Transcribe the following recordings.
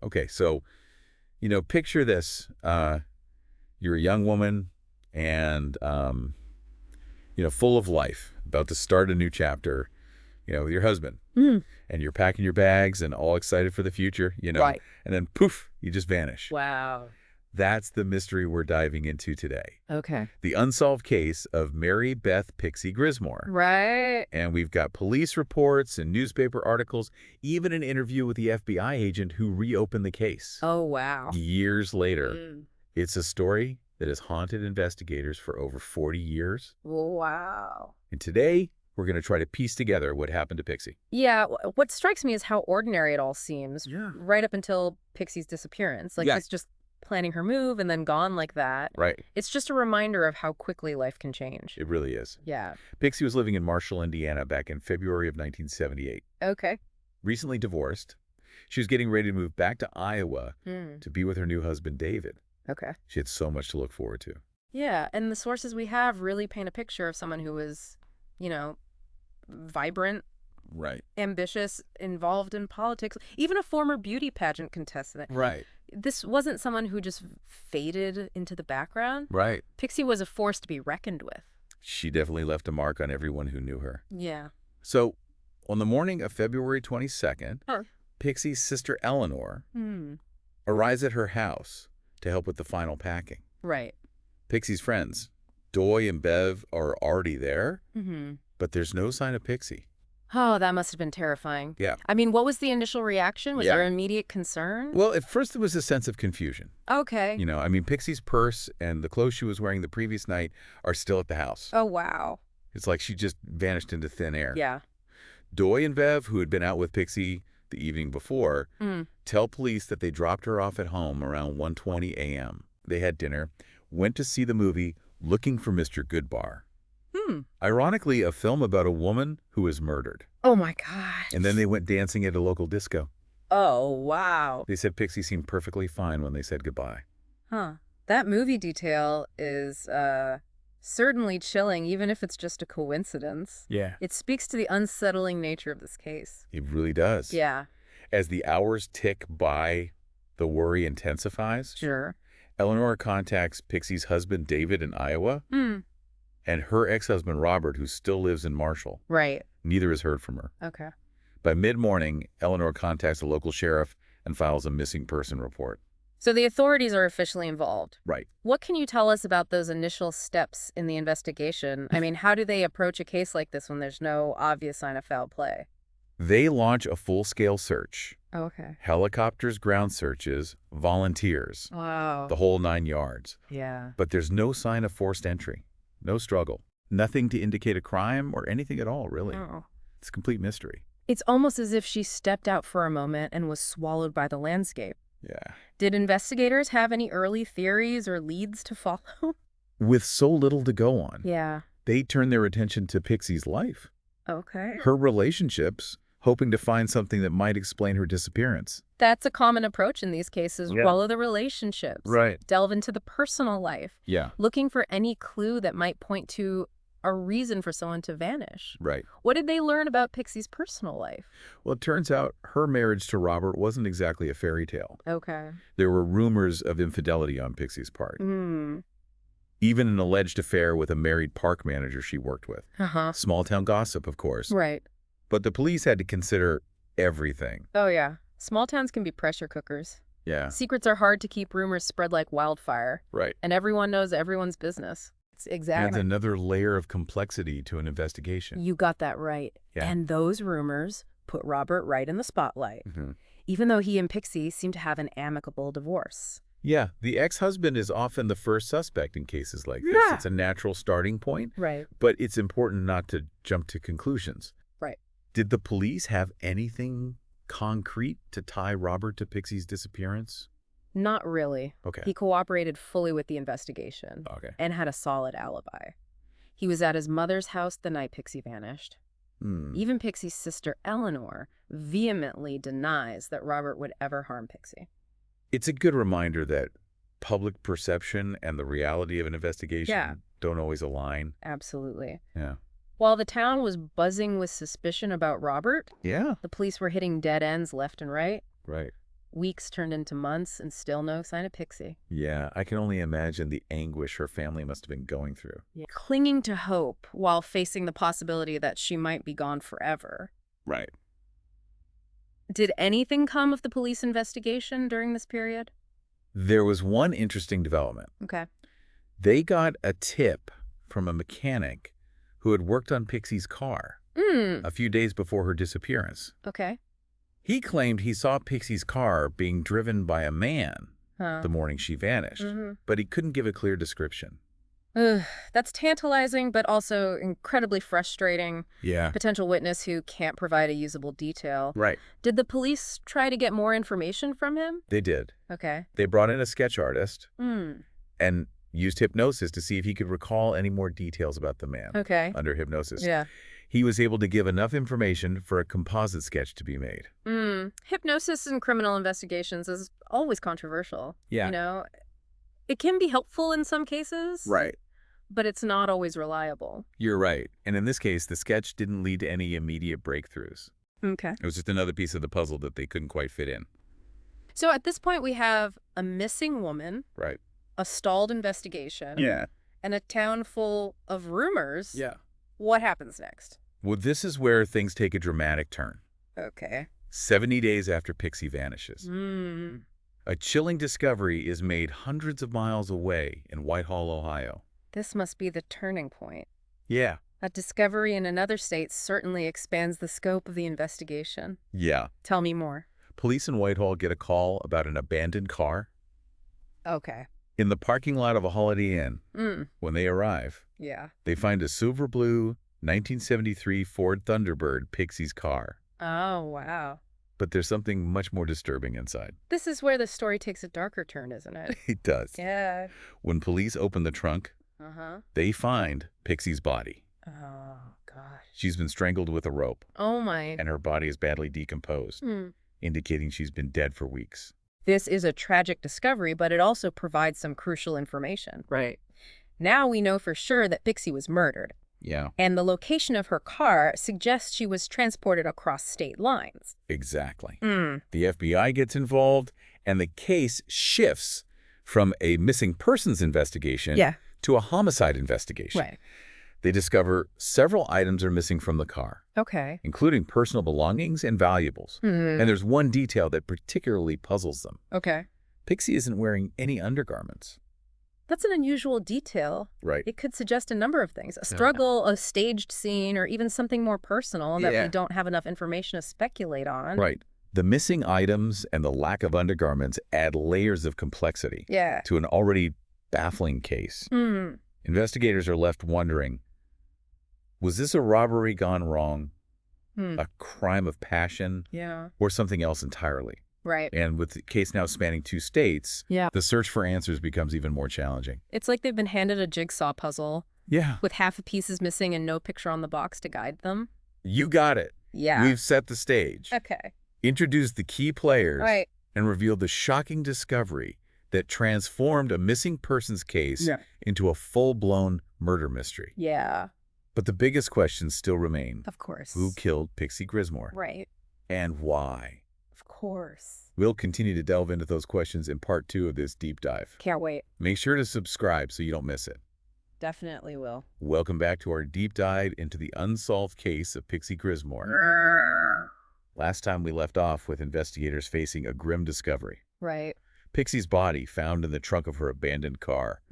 Okay, so, picture this. You're a young woman and, full of life, about to start a new chapter, with your husband. Mm. And you're packing your bags and all excited for the future, Right. and then poof, you just vanish. Wow. That's the mystery we're diving into today. Okay. The unsolved case of Mary Beth Pixie Grismore. Right. And we've got police reports and newspaper articles, even an interview with the FBI agent who reopened the case. Oh, wow. Years later. Mm. It's a story that has haunted investigators for over 40 years. Wow. And today, we're going to try to piece together what happened to Pixie. Yeah, what strikes me is how ordinary it all seems. Yeah. Right up until Pixie's disappearance. Like, Yeah. it's just planning her move and then gone like that. Right. It's just a reminder of how quickly life can change. It really is. Yeah. Pixie was living in Marshall, Indiana back in February of 1978. Okay. Recently divorced. She was getting ready to move back to Iowa to be with her new husband, David. Okay. She had so much to look forward to. Yeah, and the sources we have really paint a picture of someone who was, vibrant, Right. ambitious, involved in politics, even a former beauty pageant contestant. Right. This wasn't someone who just faded into the background. Right. Pixie was a force to be reckoned with. She definitely left a mark on everyone who knew her. Yeah. So, on the morning of February 22nd, Huh. Pixie's sister Eleanor Hmm. arrives at her house to help with the final packing. Right. Pixie's friends, Doy and Bev, are already there, Mm-hmm. but there's no sign of Pixie. Oh, that must have been terrifying. Yeah. I mean, what was the initial reaction? Was Yeah. there immediate concern? Well, at first there was a sense of confusion. Okay. Pixie's purse and the clothes she was wearing the previous night are still at the house. Oh, wow. It's like she just vanished into thin air. Yeah. Doy and Bev, who had been out with Pixie the evening before, tell police that they dropped her off at home around 1:20 a.m. They had dinner, went to see the movie Looking for Mr. Goodbar. Ironically, a film about a woman who was murdered. Oh, my gosh. And then they went dancing at a local disco. Oh, wow. They said Pixie seemed perfectly fine when they said goodbye. Huh. That movie detail is certainly chilling, even if it's just a coincidence. Yeah. It speaks to the unsettling nature of this case. It really does. Yeah. As the hours tick by, the worry intensifies. Sure. Eleanor contacts Pixie's husband, David, in Iowa, and her ex-husband, Robert, who still lives in Marshall. Right. Neither has heard from her. Okay. By mid-morning, Eleanor contacts the local sheriff and files a missing person report. So the authorities are officially involved. Right. What can you tell us about those initial steps in the investigation? I mean, how do they approach a case like this when there's no obvious sign of foul play? They launch a full-scale search. Okay. Helicopters, ground searches, volunteers, Wow. the whole 9 yards. Yeah. But there's no sign of forced entry. No struggle. Nothing to indicate a crime or anything at all, really. Oh. It's a complete mystery. It's almost as if she stepped out for a moment and was swallowed by the landscape. Yeah. Did investigators have any early theories or leads to follow? With so little to go on, Yeah. they turn their attention to Pixie's life, Okay. her relationships, hoping to find something that might explain her disappearance. That's a common approach in these cases. Yeah. Follow the relationships. Right. Delve into the personal life. Yeah. Looking for any clue that might point to a reason for someone to vanish. Right. What did they learn about Pixie's personal life? Well, it turns out her marriage to Robert wasn't exactly a fairy tale. Okay. There were rumors of infidelity on Pixie's part. Hmm. Even an alleged affair with a married park manager she worked with. Uh-huh. Small town gossip, of course. Right. But the police had to consider everything. Oh, yeah. Small towns can be pressure cookers. Yeah. Secrets are hard to keep. Rumors spread like wildfire. Right. And everyone knows everyone's business. It's Adds exactly. another layer of complexity to an investigation. You got that right. Yeah. And those rumors put Robert right in the spotlight, even though he and Pixie seem to have an amicable divorce. Yeah, the ex-husband is often the first suspect in cases like this. Yeah. It's a natural starting point, Right. but it's important not to jump to conclusions. Right. Did the police have anything concrete to tie Robert to Pixie's disappearance? Not really. Okay. He cooperated fully with the investigation Okay. and had a solid alibi. He was at his mother's house the night Pixie vanished. Even Pixie's sister Eleanor vehemently denies that Robert would ever harm Pixie. It's a good reminder that public perception and the reality of an investigation don't always align. Absolutely. Yeah. While the town was buzzing with suspicion about Robert, Yeah. the police were hitting dead ends left and right. Right. Weeks turned into months and still no sign of Pixie. Yeah, I can only imagine the anguish her family must have been going through. Yeah. Clinging to hope while facing the possibility that she might be gone forever. Right. Did anything come of the police investigation during this period? There was one interesting development. Okay. They got a tip from a mechanic who had worked on Pixie's car a few days before her disappearance. Okay. He claimed he saw Pixie's car being driven by a man the morning she vanished, but he couldn't give a clear description. That's tantalizing, but also incredibly frustrating. Yeah. Potential witness who can't provide a usable detail. Right. Did the police try to get more information from him? They did. Okay. They brought in a sketch artist and used hypnosis to see if he could recall any more details about the man. Okay. Under hypnosis. Yeah. He was able to give enough information for a composite sketch to be made. Hypnosis in criminal investigations is always controversial. Yeah. You know, it can be helpful in some cases. Right. But it's not always reliable. You're right. And in this case, the sketch didn't lead to any immediate breakthroughs. Okay. It was just another piece of the puzzle that they couldn't quite fit in. So at this point, we have a missing woman. Right. A stalled investigation. Yeah. And a town full of rumors. Yeah. What happens next? Well, this is where things take a dramatic turn. Okay. 70 days after Pixie vanishes. A chilling discovery is made hundreds of miles away in Whitehall, Ohio. This must be the turning point. Yeah. A discovery in another state certainly expands the scope of the investigation. Yeah. Tell me more. Police in Whitehall get a call about an abandoned car Okay. in the parking lot of a Holiday Inn. When they arrive, Yeah. they find a silver blue 1973 Ford Thunderbird, Pixie's car. Oh, wow. But there's something much more disturbing inside. This is where the story takes a darker turn, isn't it? It does. Yeah. When police open the trunk, they find Pixie's body. Oh, gosh. She's been strangled with a rope, Oh, my. and her body is badly decomposed, indicating she's been dead for weeks. This is a tragic discovery, but it also provides some crucial information. Right. Now we know for sure that Pixie was murdered. Yeah. And the location of her car suggests she was transported across state lines. Exactly. The FBI gets involved, and the case shifts from a missing persons investigation to a homicide investigation. Right. They discover several items are missing from the car, Okay. including personal belongings and valuables. And there's one detail that particularly puzzles them. Okay. Pixie isn't wearing any undergarments. That's an unusual detail. Right. It could suggest a number of things. A struggle, a staged scene, or even something more personal that we don't have enough information to speculate on. Right. The missing items and the lack of undergarments add layers of complexity to an already baffling case. Investigators are left wondering, was this a robbery gone wrong, a crime of passion, or something else entirely? Right. And with the case now spanning 2 states, the search for answers becomes even more challenging. It's like they've been handed a jigsaw puzzle with half the pieces missing and no picture on the box to guide them. You got it. Yeah. We've set the stage, Okay. introduced the key players, Right. and revealed the shocking discovery that transformed a missing persons case into a full-blown murder mystery. Yeah. But the biggest questions still remain. Of course. Who killed Pixie Grismore? Right. And why? Of course. We'll continue to delve into those questions in part 2 of this deep dive. Can't wait. Make sure to subscribe so you don't miss it. Definitely will. Welcome back to our deep dive into the unsolved case of Pixie Grismore. Last time we left off with investigators facing a grim discovery. Right. Pixie's body found in the trunk of her abandoned car,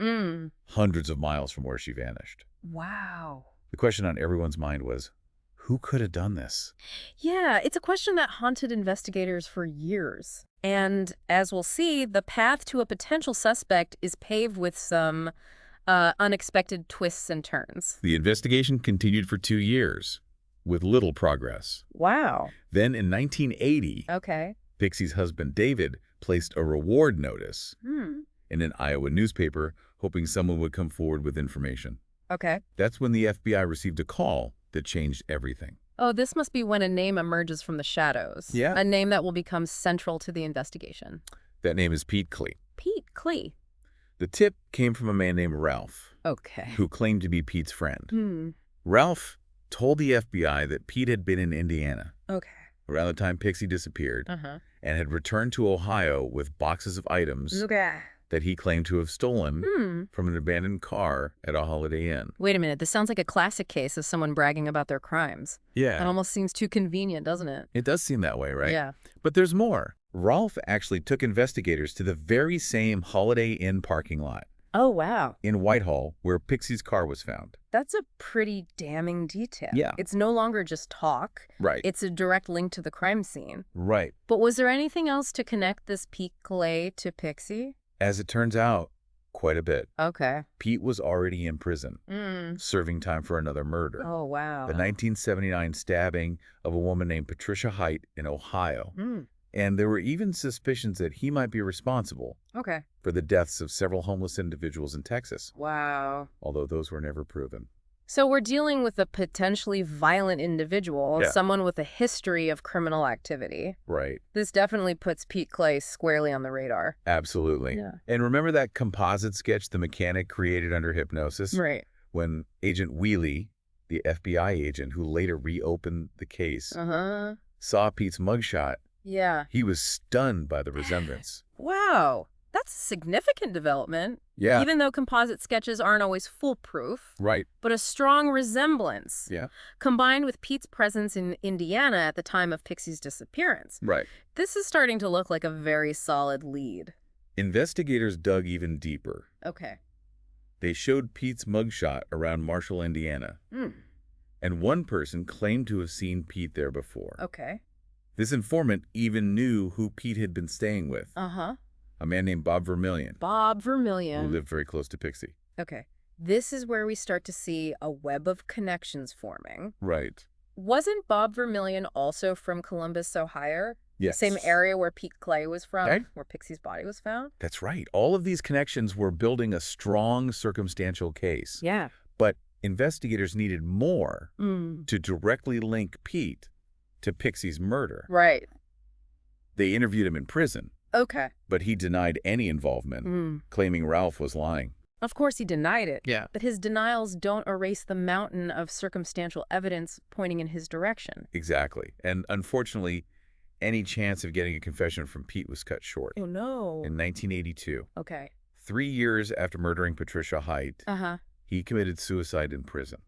hundreds of miles from where she vanished. Wow. The question on everyone's mind was, who could have done this? Yeah, it's a question that haunted investigators for years. And as we'll see, the path to a potential suspect is paved with some unexpected twists and turns. The investigation continued for 2 years, with little progress. Wow. Then in 1980, Pixie's husband David placed a reward notice in an Iowa newspaper, hoping someone would come forward with information. Okay. That's when the FBI received a call that changed everything. Oh, this must be when a name emerges from the shadows. Yeah. A name that will become central to the investigation. That name is Pete Klee. Pete Klee. The tip came from a man named Ralph, who claimed to be Pete's friend. Ralph told the FBI that Pete had been in Indiana, around the time Pixie disappeared, Uh-huh. and had returned to Ohio with boxes of items Okay. that he claimed to have stolen Hmm. from an abandoned car at a Holiday Inn. Wait a minute. This sounds like a classic case of someone bragging about their crimes. Yeah. That almost seems too convenient, doesn't it? It does seem that way, right? Yeah. But there's more. Ralph actually took investigators to the very same Holiday Inn parking lot Oh, wow. in Whitehall where Pixie's car was found. That's a pretty damning detail. Yeah. It's no longer just talk. Right. It's a direct link to the crime scene. Right. But was there anything else to connect this Pete Clay to Pixie? As it turns out, quite a bit. Okay. Pete was already in prison, serving time for another murder. Oh, wow. The 1979 stabbing of a woman named Patricia Height in Ohio. Mm. And there were even suspicions that he might be responsible Okay. for the deaths of several homeless individuals in Texas, Wow. although those were never proven. So we're dealing with a potentially violent individual, Yeah. someone with a history of criminal activity. Right. This definitely puts Pete Clay squarely on the radar. Absolutely. Yeah. And remember that composite sketch the mechanic created under hypnosis? Right. When Agent Wheely, the FBI agent who later reopened the case, Uh-huh. saw Pete's mugshot, Yeah. he was stunned by the resemblance. Wow. That's a significant development. Yeah. Even though composite sketches aren't always foolproof. Right. But a strong resemblance. Yeah. Combined with Pete's presence in Indiana at the time of Pixie's disappearance. Right. This is starting to look like a very solid lead. Investigators dug even deeper. Okay. They showed Pete's mugshot around Marshall, Indiana, Mm. and one person claimed to have seen Pete there before. Okay. This informant even knew who Pete had been staying with, Uh-huh. a man named Bob Vermillion, Bob who Vermillion. lived very close to Pixie. Okay. This is where we start to see a web of connections forming. Right. Wasn't Bob Vermillion also from Columbus, Ohio? Yes. The same area where Pete Clay was from, Okay. where Pixie's body was found? That's right. All of these connections were building a strong circumstantial case. Yeah. But investigators needed more Mm. to directly link Pete to Pixie's murder. Right. They interviewed him in prison, Okay. but he denied any involvement, Mm. claiming Ralph was lying. Of course he denied it. Yeah. But his denials don't erase the mountain of circumstantial evidence pointing in his direction. Exactly. And unfortunately, any chance of getting a confession from Pete was cut short. Oh, no. In 1982, Okay. 3 years after murdering Patricia Height, Uh-huh. he committed suicide in prison.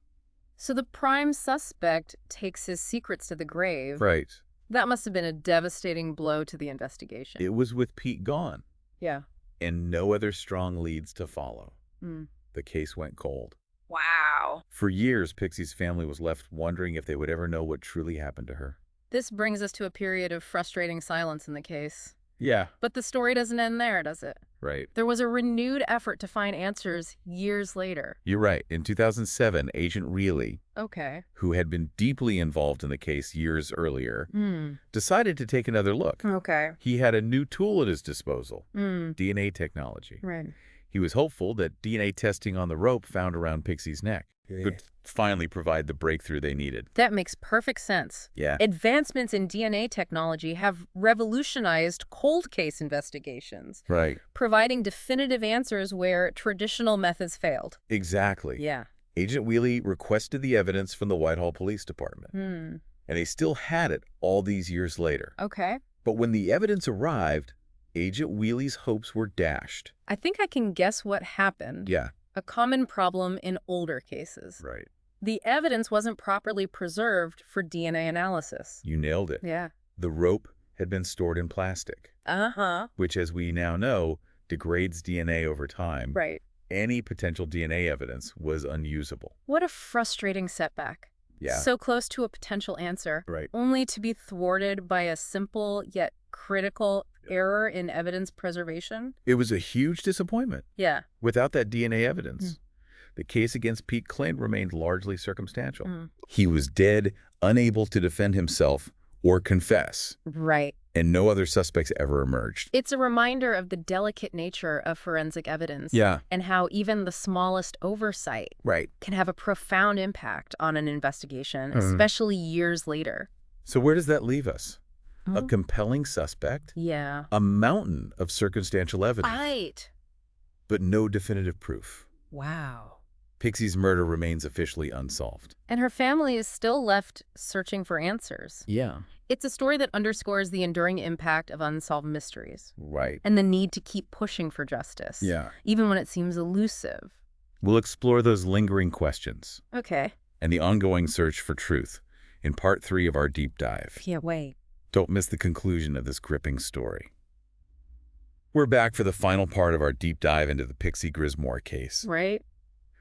So the prime suspect takes his secrets to the grave. Right. That must have been a devastating blow to the investigation. It was with Pete gone Yeah. and no other strong leads to follow. Mm. The case went cold. Wow. For years, Pixie's family was left wondering if they would ever know what truly happened to her. This brings us to a period of frustrating silence in the case. Yeah. But the story doesn't end there, does it? Right. There was a renewed effort to find answers years later. You're right. In 2007, Agent Reilly, Okay. who had been deeply involved in the case years earlier, Hmm. decided to take another look. Okay. He had a new tool at his disposal, Hmm. DNA technology. Right. He was hopeful that DNA testing on the rope found around Pixie's neck could finally provide the breakthrough they needed. That makes perfect sense. Yeah. Advancements in DNA technology have revolutionized cold case investigations, Right. providing definitive answers where traditional methods failed. Exactly. Yeah. Agent Wheely requested the evidence from the Whitehall Police Department, Hmm. and they still had it all these years later. Okay. But when the evidence arrived, Agent Wheely's hopes were dashed. I think I can guess what happened. Yeah. A common problem in older cases. Right. The evidence wasn't properly preserved for DNA analysis. You nailed it. Yeah. The rope had been stored in plastic, Uh-huh. which, as we now know, degrades DNA over time. Right. Any potential DNA evidence was unusable. What a frustrating setback. Yeah. So close to a potential answer, Right. only to be thwarted by a simple yet critical error in evidence preservation. It was a huge disappointment. Yeah. Without that DNA evidence, the case against Pete Clay remained largely circumstantial. Mm. He was dead, unable to defend himself or confess, Right. and no other suspects ever emerged. It's a reminder of the delicate nature of forensic evidence. Yeah. And how even the smallest oversight Right. can have a profound impact on an investigation, especially years later. So where does that leave us? A Oh. compelling suspect, Yeah. a mountain of circumstantial evidence, Right. but no definitive proof. Wow. Pixie's murder remains officially unsolved. And her family is still left searching for answers. Yeah. It's a story that underscores the enduring impact of unsolved mysteries Right. and the need to keep pushing for justice, Yeah. even when it seems elusive. We'll explore those lingering questions Okay. and the ongoing search for truth in Part 3 of our deep dive. Yeah, wait. Don't miss the conclusion of this gripping story. We're back for the final part of our deep dive into the Pixie Grismore case. Right?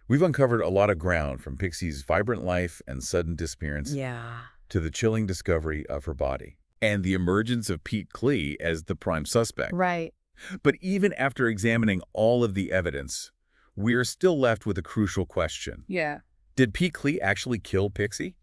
We've uncovered a lot of ground from Pixie's vibrant life and sudden disappearance Yeah. to the chilling discovery of her body and the emergence of Pete Klee as the prime suspect. Right. But even after examining all of the evidence, we are still left with a crucial question. Yeah. Did Pete Klee actually kill Pixie?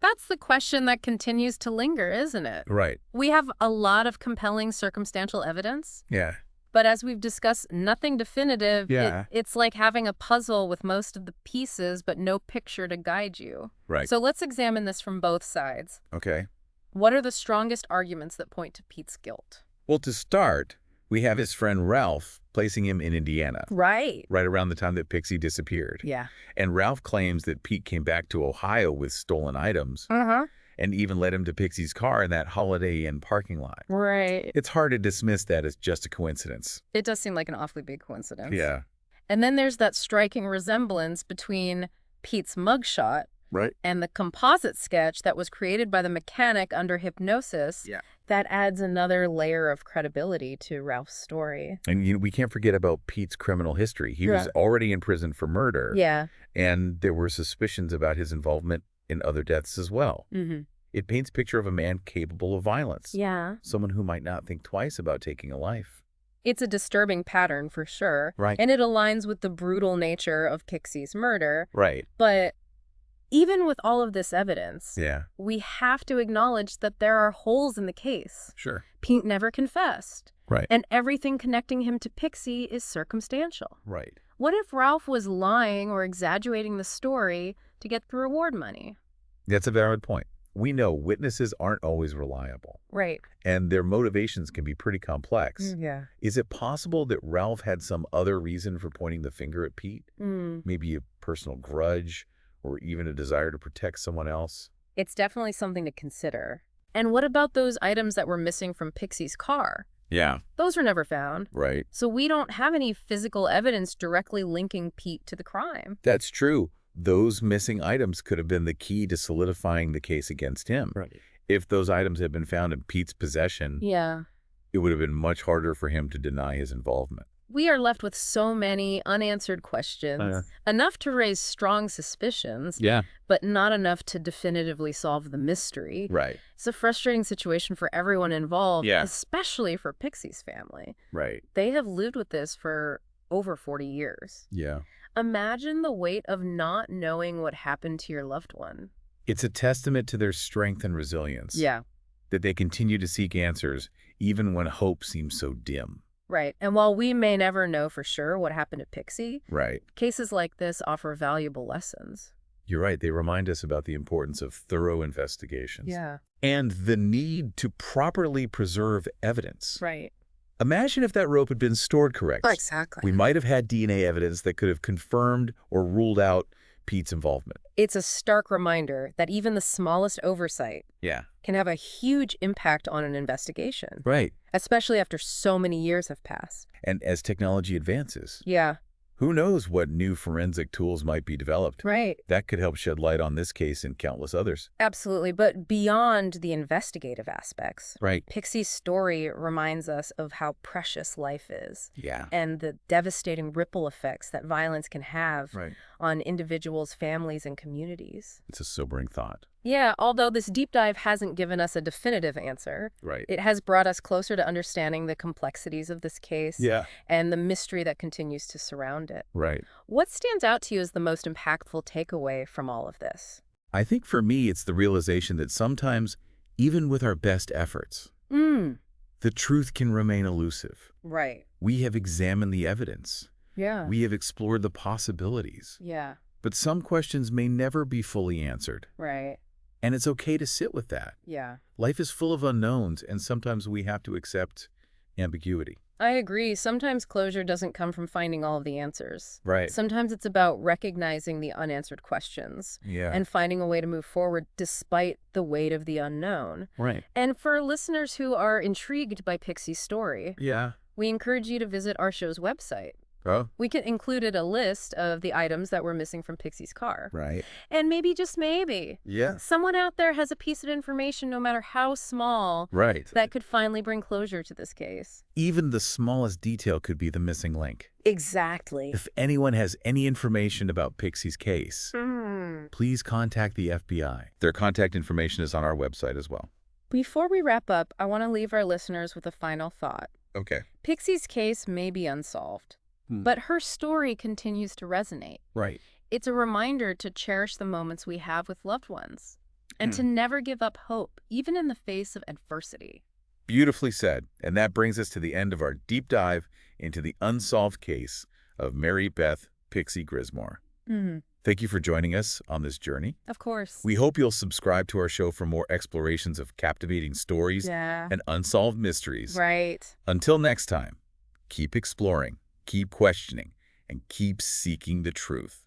That's the question that continues to linger, isn't it? Right. We have a lot of compelling circumstantial evidence, Yeah. but as we've discussed, nothing definitive. Yeah. It's like having a puzzle with most of the pieces, but no picture to guide you. Right. So let's examine this from both sides. Okay. What are the strongest arguments that point to Pete's guilt? Well, to start, we have his friend Ralph placing him in Indiana, Right. right around the time that Pixie disappeared. Yeah. And Ralph claims that Pete came back to Ohio with stolen items Uh-huh. and even led him to Pixie's car in that Holiday Inn parking lot. Right. It's hard to dismiss that as just a coincidence. It does seem like an awfully big coincidence. Yeah. And then there's that striking resemblance between Pete's mugshot Right. and the composite sketch that was created by the mechanic under hypnosis. Yeah. That adds another layer of credibility to Ralph's story. And we can't forget about Pete's criminal history. He was already in prison for murder. Yeah. And there were suspicions about his involvement in other deaths as well. Mm-hmm. It paints a picture of a man capable of violence. Yeah. Someone who might not think twice about taking a life. It's a disturbing pattern for sure. Right. And it aligns with the brutal nature of Pixie's murder. Right. But even with all of this evidence, Yeah. we have to acknowledge that there are holes in the case. Sure. Pete never confessed. Right. And everything connecting him to Pixie is circumstantial. Right. What if Ralph was lying or exaggerating the story to get the reward money? That's a valid point. We know witnesses aren't always reliable, Right. and their motivations can be pretty complex. Yeah. Is it possible that Ralph had some other reason for pointing the finger at Pete? Maybe a personal grudge or even a desire to protect someone else? It's definitely something to consider. And what about those items that were missing from Pixie's car? Yeah. Those were never found. Right. So we don't have any physical evidence directly linking Pete to the crime. That's true. Those missing items could have been the key to solidifying the case against him. Right. If those items had been found in Pete's possession, Yeah. it would have been much harder for him to deny his involvement. We are left with so many unanswered questions, enough to raise strong suspicions, Yeah. but not enough to definitively solve the mystery. Right. It's a frustrating situation for everyone involved, Yeah. especially for Pixie's family. Right. They have lived with this for over 40 years. Yeah. Imagine the weight of not knowing what happened to your loved one. It's a testament to their strength and resilience. Yeah. That they continue to seek answers even when hope seems so dim. Right. And while we may never know for sure what happened to Pixie, Right. cases like this offer valuable lessons. You're right. They remind us about the importance of thorough investigations. Yeah. And the need to properly preserve evidence. Right. Imagine if that rope had been stored correctly. Exactly. We might have had DNA evidence that could have confirmed or ruled out Pete's involvement. It's a stark reminder that even the smallest oversight Yeah. can have a huge impact on an investigation, Right. especially after so many years have passed. And as technology advances, Yeah. who knows what new forensic tools might be developed? Right. That could help shed light on this case and countless others. Absolutely. But beyond the investigative aspects, Right. Pixie's story reminds us of how precious life is Yeah. and the devastating ripple effects that violence can have Right. on individuals, families, and communities. It's a sobering thought. Yeah, although this deep dive hasn't given us a definitive answer, Right. it has brought us closer to understanding the complexities of this case Yeah. and the mystery that continues to surround it. Right. What stands out to you as the most impactful takeaway from all of this? I think for me, it's the realization that sometimes, even with our best efforts, the truth can remain elusive. Right. We have examined the evidence. Yeah. We have explored the possibilities. Yeah. But some questions may never be fully answered. Right. And it's okay to sit with that. Yeah. Life is full of unknowns, and sometimes we have to accept ambiguity. I agree. Sometimes closure doesn't come from finding all of the answers. Right. Sometimes it's about recognizing the unanswered questions Yeah. and finding a way to move forward despite the weight of the unknown. Right. And for listeners who are intrigued by Pixie's story, Yeah. we encourage you to visit our show's website. Oh, We included a list of the items that were missing from Pixie's car. right. And maybe, just maybe, Yeah. someone out there has a piece of information, no matter how small, Right. that could finally bring closure to this case. Even the smallest detail could be the missing link. Exactly. If anyone has any information about Pixie's case, please contact the FBI. Their contact information is on our website as well. Before we wrap up, I want to leave our listeners with a final thought. Okay. Pixie's case may be unsolved, but her story continues to resonate. Right. It's a reminder to cherish the moments we have with loved ones and to never give up hope, even in the face of adversity. Beautifully said. And that brings us to the end of our deep dive into the unsolved case of Mary Beth Pixie Grismore. Thank you for joining us on this journey. Of course. We hope you'll subscribe to our show for more explorations of captivating stories and unsolved mysteries. Right. Until next time, keep exploring, keep questioning, and keep seeking the truth.